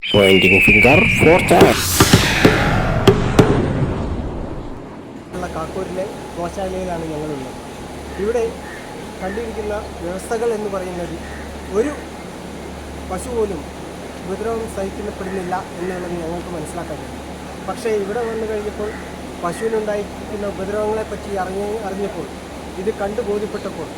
Pointing finger for child. കാക്കൂരിലെ ഗോശാലയിലാണ് ഞങ്ങളുള്ളത്. ഇവിടെ കണ്ടിരിക്കുന്ന വ്യവസ്ഥകൾ എന്ന് പറയുന്നത് ഒരു പശു പോലും ഉപദ്രവം സഹിക്കപ്പെടുന്നില്ല എന്നുള്ളത് ഞങ്ങൾക്ക് മനസ്സിലാക്കാൻ കഴിയും. പക്ഷേ ഇവിടെ വന്നു കഴിഞ്ഞപ്പോൾ പശുവിനുണ്ടായിരിക്കുന്ന ഉപദ്രവങ്ങളെപ്പറ്റി അറിഞ്ഞപ്പോൾ ഇത് കണ്ടു ബോധ്യപ്പെട്ടപ്പോൾ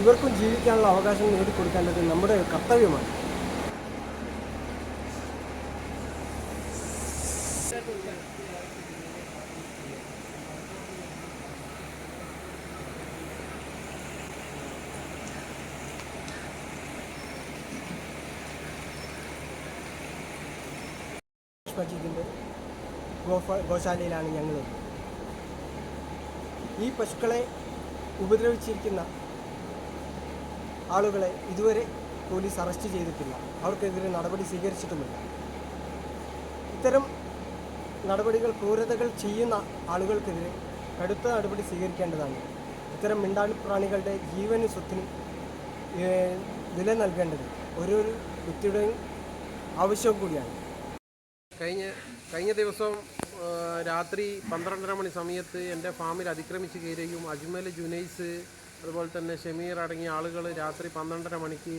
ഇവർക്കും ജീവിക്കാനുള്ള അവകാശം നേടിക്കൊടുക്കേണ്ടത് നമ്മുടെ കർത്തവ്യമാണ്. മജീദിൻ്റെ ഗോശാലയിലാണ് ഞങ്ങളുള്ളത്. ഈ പശുക്കളെ ഉപദ്രവിച്ചിരിക്കുന്ന ആളുകളെ ഇതുവരെ പോലീസ് അറസ്റ്റ് ചെയ്തിട്ടില്ല. അവർക്കെതിരെ നടപടി സ്വീകരിച്ചിട്ടുമില്ല. ഇത്തരം നടപടികൾ, ക്രൂരതകൾ ചെയ്യുന്ന ആളുകൾക്കെതിരെ കടുത്ത നടപടി സ്വീകരിക്കേണ്ടതാണ്. ഇത്തരം മിണ്ടാപ്രാണികളുടെ ജീവനും സ്വത്തിനും വില നൽകേണ്ടത് ഓരോരു വ്യക്തിയുടെയും ആവശ്യവും കൂടിയാണ്. കഴിഞ്ഞ ദിവസം രാത്രി 12:30 മണി സമയത്ത് എൻ്റെ ഫാമിൽ അതിക്രമിച്ച് കയറുകയും അജ്മൽ, ജുനൈസ്, അതുപോലെ തന്നെ ഷമീർ അടങ്ങിയ ആളുകൾ രാത്രി 12:30 മണിക്ക്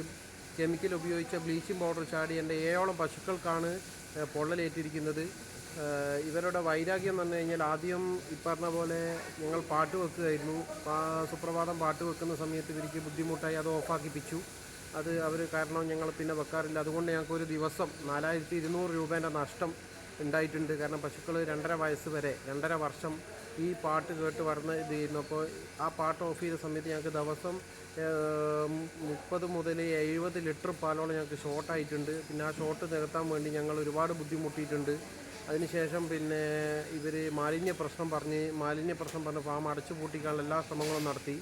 കെമിക്കൽ ഉപയോഗിച്ച ബ്ലീച്ചിങ് പൗഡർ ചാടി എൻ്റെ 7ഓളം പശുക്കൾക്കാണ് പൊള്ളലേറ്റിരിക്കുന്നത്. ഇവരുടെ വൈരാഗ്യം എന്ന് പറഞ്ഞു കഴിഞ്ഞാൽ, ആദ്യം പറഞ്ഞ പോലെ ഞങ്ങൾ പാട്ട് വെക്കുകയായിരുന്നു. സുപ്രഭാതം പാട്ട് വെക്കുന്ന സമയത്ത് ഇവർക്ക് ബുദ്ധിമുട്ടായി, അത് ഓഫാക്കിപ്പിച്ചു. അത് അവർ കാരണം ഞങ്ങൾ പിന്നെ വെക്കാറില്ല. അതുകൊണ്ട് ഞങ്ങൾക്കൊരു ദിവസം 4200 രൂപേൻ്റെ നഷ്ടം ഉണ്ടായിട്ടുണ്ട്. കാരണം പശുക്കൾ 2.5 വയസ്സ് വരെ 2.5 വർഷം ഈ പാട്ട് കേട്ട് വരുന്ന ഇത് ചെയ്യുന്നു. അപ്പോൾ ആ പാട്ട് ഓഫ് ചെയ്ത സമയത്ത് ഞങ്ങൾക്ക് ദിവസം 30 മുതൽ 70 ലിറ്റർ പാലോളം ഞങ്ങൾക്ക് ഷോർട്ടായിട്ടുണ്ട്. പിന്നെ ആ ഷോർട്ട് നികത്താൻ വേണ്ടി ഞങ്ങൾ ഒരുപാട് ബുദ്ധിമുട്ടിയിട്ടുണ്ട്. അതിനുശേഷം പിന്നെ ഇവർ മാലിന്യ പ്രശ്നം പറഞ്ഞ് ഫാം അടച്ചു പൂട്ടിക്കാനുള്ള എല്ലാ ശ്രമങ്ങളും നടത്തി.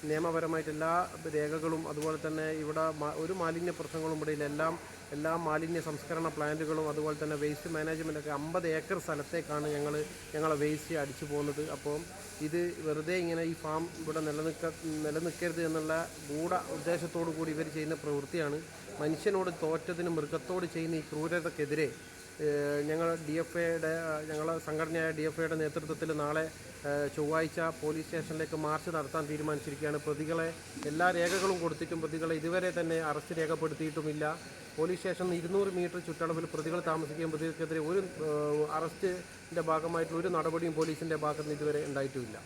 നിയമപരമായിട്ട് എല്ലാ രേഖകളും, അതുപോലെ തന്നെ ഇവിടെ ഒരു മാലിന്യ പ്രശ്നങ്ങളും ഇവിടെ ഇല്ല. എല്ലാ മാലിന്യ സംസ്കരണ പ്ലാന്റുകളും അതുപോലെ തന്നെ വേസ്റ്റ് മാനേജ്മെൻറ്റൊക്കെ 50 ഏക്കർ സ്ഥലത്തേക്കാണ് ഞങ്ങളെ വേസ്റ്റ് അടിച്ചു പോകുന്നത്. അപ്പോൾ ഇത് വെറുതെ ഇങ്ങനെ ഈ ഫാം ഇവിടെ നിലനിൽക്കരുത് എന്നുള്ള ഗൂഢ ഉദ്ദേശത്തോടു കൂടി ഇവർ ചെയ്യുന്ന പ്രവൃത്തിയാണ്. മനുഷ്യനോട് തോറ്റതിന് മൃഗത്തോട് ചെയ്യുന്ന ഈ ക്രൂരതക്കെതിരെ ഞങ്ങളുടെ സംഘടനയായ DFIയുടെ നേതൃത്വത്തിൽ നാളെ ചൊവ്വാഴ്ച പോലീസ് സ്റ്റേഷനിലേക്ക് മാർച്ച് നടത്താൻ തീരുമാനിച്ചിരിക്കുകയാണ്. പ്രതികളെ എല്ലാ രേഖകളും കൊടുത്തിട്ടും പ്രതികളെ ഇതുവരെ തന്നെ അറസ്റ്റ് രേഖപ്പെടുത്തിയിട്ടുമില്ല. പോലീസ് സ്റ്റേഷനിൽ 200 മീറ്റർ ചുറ്റളവിൽ പ്രതികൾ താമസിക്കുകയും പ്രതികൾക്കെതിരെ ഒരു അറസ്റ്റിൻ്റെ ഭാഗമായിട്ടുള്ള ഒരു നടപടിയും പോലീസിൻ്റെ ഭാഗത്ത് നിന്ന് ഇതുവരെ ഉണ്ടായിട്ടുമില്ല.